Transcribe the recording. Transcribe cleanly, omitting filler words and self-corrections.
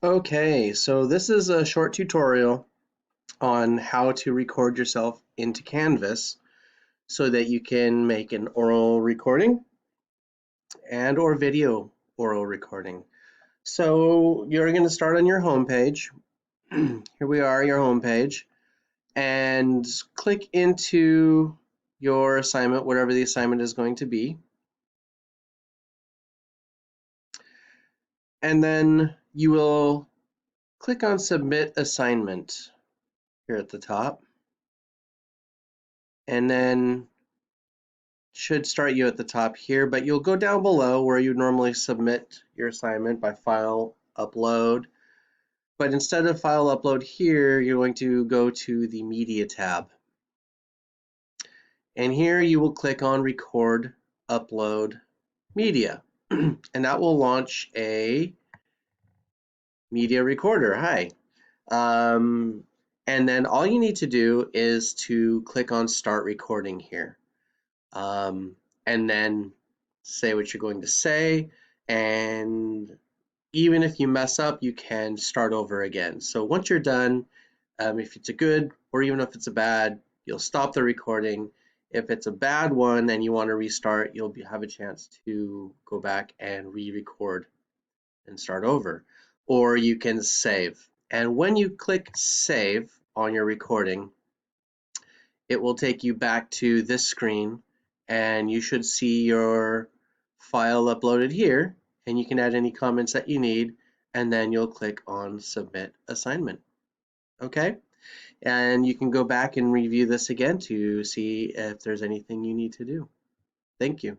Okay, so this is a short tutorial on how to record yourself into Canvas so that you can make an oral recording and or video oral recording. So you're going to start on your home page. Here we are, your home page, and click into your assignment, whatever the assignment is going to be. And then you will click on Submit Assignment here at the top. And then should start you at the top here, but you'll go down below where you normally submit your assignment by file upload. But instead of file upload here, you're going to go to the media tab. And here you will click on record, upload media. And that will launch a media recorder. Hi. Um, and then all you need to do is to click on start recording here. And then say what you're going to say, and even if you mess up, you can start over again. So once you're done, if it's a good or even if it's a bad, you'll stop the recording. If it's a bad one and you want to restart, you'll have a chance to go back and re-record and start over. Or you can save. And when you click save on your recording, it will take you back to this screen and you should see your file uploaded here, and you can add any comments that you need, and then you'll click on submit assignment. Okay, and you can go back and review this again to see if there's anything you need to do. Thank you.